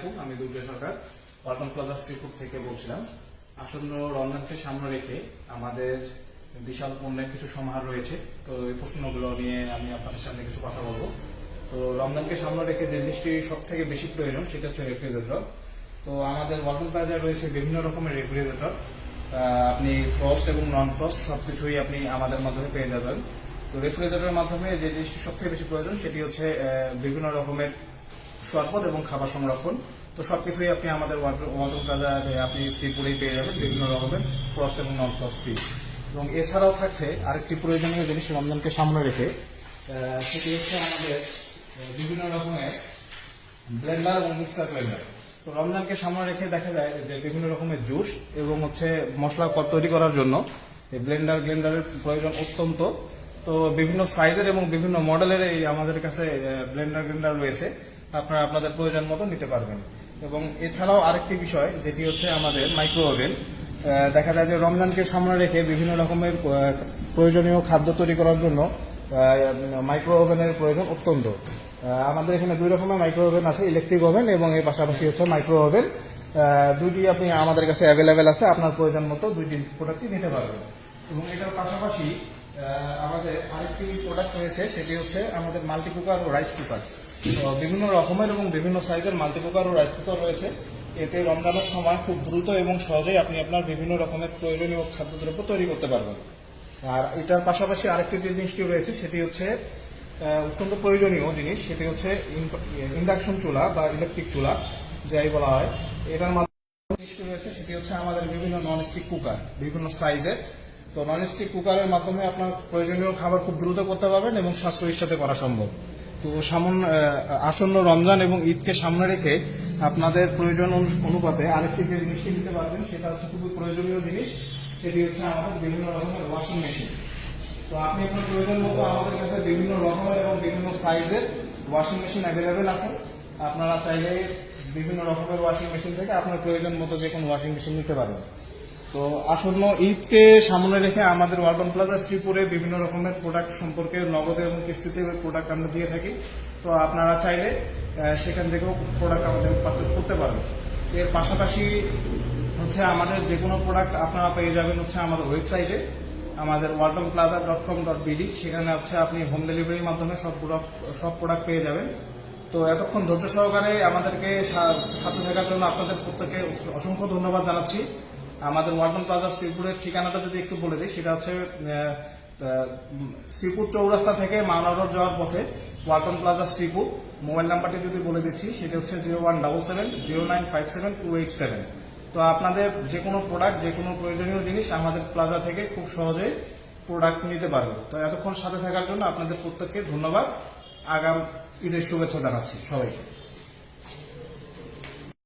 আলাইকুম, আমি দুর্জয় সরকার ওয়ালটন প্লাজা শ্রীপুর থেকে বলছিলাম। আসন্ন রমজানকে সামনে রেখে আমাদের বিশাল পণ্যের কিছু সমাহার রয়েছে। তো এই প্রশ্নগুলো নিয়ে আমি আপনাদের সামনে কিছু কথা বলবো। তো রমজানকে সামনে রেখে যে জিনিসটি সব থেকে বেশি প্রয়োজন সেটা হচ্ছে রেফ্রিজারেটর। তো আমাদের ওয়ালটন প্লাজায় রয়েছে বিভিন্ন রকমের রেফ্রিজারেটর। আপনি ফ্রস্ট এবং নন ফ্রস্ট সবকিছুই আপনি আমাদের মাধ্যমে পেয়ে যাবেন। তো রেফ্রিজারেটরের মাধ্যমে যে জিনিসটি সব থেকে বেশি প্রয়োজন সেটি হচ্ছে বিভিন্ন রকমের শরবত এবং খাবার সংরক্ষণ। তো সবকিছুই আপনি আমাদের ওয়ালটন প্লাজায় আপনি শ্রীপুরেই পেয়ে যাবেন, বিভিন্ন রকমের ফ্রস্ট এবং নন ফ্রস্ট ফ্রিজ। এবং এছাড়াও থাকছে আরেকটি প্রয়োজনীয় জিনিস রমজানকে সামনে রেখে, সেটি হচ্ছে আমাদের বিভিন্ন রকমের ব্লেন্ডার এবং মিক্সার ব্লেন্ডার। তো রমজানকে সামনে রেখে দেখা যায় যে বিভিন্ন রকমের জুস এবং মশলা তৈরি করার জন্য এই ব্লেন্ডারের প্রয়োজন অত্যন্ত। তো বিভিন্ন সাইজের এবং বিভিন্ন মডেলের এই আমাদের কাছে ব্লেন্ডার রয়েছে, আপনারা আপনাদের প্রয়োজন মতো নিতে পারবেন। এবং এছাড়াও আরেকটি বিষয় যেটি হচ্ছে আমাদের মাইক্রো ওভেন। দেখা যায় যে রমজানকে সামনে রেখে বিভিন্ন রকমের প্রয়োজনীয় খাদ্য তৈরি করার জন্য মাইক্রো ওভেনের প্রয়োজন অত্যন্ত। আমাদের এখানে দুই রকমের মাইক্রো ওভেন আছে, ইলেকট্রিক ওভেন এবং এর পাশাপাশি হচ্ছে মাইক্রো ওভেন। দুইটি আপনি আমাদের কাছে অ্যাভেলেবেল আছে, আপনার প্রয়োজন মতো দুইটি প্রোডাক্টই নিতে পারবেন। এবং এটার পাশাপাশি আমাদের আরেকটি প্রোডাক্ট রয়েছে, সেটি হচ্ছে আমাদের মাল্টি কুকার ও রাইস কুকার। তো বিভিন্ন রকমের এবং বিভিন্ন সাইজের মাল্টি কুকার ও রাইস কুকার রয়েছে। এতে রমজানের সময় খুব দ্রুত এবং সহজেই আপনি আপনার বিভিন্ন রকমের প্রয়োজনীয় খাদ্যদ্রব্য তৈরি করতে পারবেন। আর এটার পাশাপাশি আরেকটি যে জিনিসটি রয়েছে সেটি হচ্ছে অত্যন্ত প্রয়োজনীয় জিনিস, সেটি হচ্ছে ইন্ডাকশন চুলা বা ইলেকট্রিক চুলা যাই বলা হয়। এটার মাধ্যমে জিনিসটি রয়েছে সেটি হচ্ছে আমাদের বিভিন্ন ননস্টিক কুকার, বিভিন্ন সাইজের। তো ননস্টিক কুকারের মাধ্যমে আপনার প্রয়োজনীয় খাবার খুব দ্রুত করতে পারবেন এবং স্বাস্থ্যের সাথে করা সম্ভব। তো আসন্ন রমজান এবং ঈদকে সামনে রেখে আপনাদের প্রয়োজন অনুপাতে আরেকটি যে জিনিসটি নিতে পারবেন সেটা হচ্ছে খুবই প্রয়োজনীয় জিনিস, সেটি হচ্ছে আমাদের বিভিন্ন রকমের ওয়াশিং মেশিন। তো আপনি আপনার প্রয়োজন মতো আমাদের কাছে বিভিন্ন রকমের এবং বিভিন্ন সাইজের ওয়াশিং মেশিন অ্যাভেলেবেল আছে। আপনারা চাইলে বিভিন্ন রকমের ওয়াশিং মেশিন থেকে আপনার প্রয়োজন মতো যে কোনো ওয়াশিং মেশিন নিতে পারবেন। তো আসন্ন ঈদকে সামনে রেখে আমাদের ওয়ালটন প্লাজা শ্রীপুরে বিভিন্ন রকমের প্রোডাক্ট সম্পর্কে নগদে এবং কিস্তিতে প্রোডাক্ট আমরা দিয়ে থাকি। তো আপনারা চাইলে সেখান থেকেও প্রোডাক্ট আমাদের পারচেস করতে পারবেন। এর পাশাপাশি হচ্ছে আমাদের যে কোনো প্রোডাক্ট আপনারা পেয়ে যাবেন হচ্ছে আমাদের ওয়েবসাইটে, আমাদের waltonplaza.com.bd। সেখানে হচ্ছে আপনি হোম ডেলিভারির মাধ্যমে সব প্রোডাক্ট পেয়ে যাবেন। তো এতক্ষণ ধৈর্য সহকারে আমাদেরকে সাথে থাকার জন্য আপনাদের প্রত্যেককে অসংখ্য ধন্যবাদ জানাচ্ছি। আমাদের ওয়ালটন প্লাজা শ্রীপুরের ঠিকানাটা যদি একটু বলে দিই, সেটা হচ্ছে শ্রীপুর চৌরাস্তা থেকে মাওনা রোড যাওয়ার পথে ওয়ালটন প্লাজা শ্রীপুর। মোবাইল নাম্বারটি যদি বলে দিচ্ছি, সেটা হচ্ছে 01770957 তো আপনাদের যে কোনো প্রোডাক্ট, যে কোনো প্রয়োজনীয় জিনিস আমাদের প্লাজা থেকে খুব সহজেই প্রোডাক্ট নিতে পারবেন। তো এতক্ষণ সাথে থাকার জন্য আপনাদের প্রত্যেককে ধন্যবাদ। আগাম ঈদের শুভেচ্ছা জানাচ্ছি সবাইকে।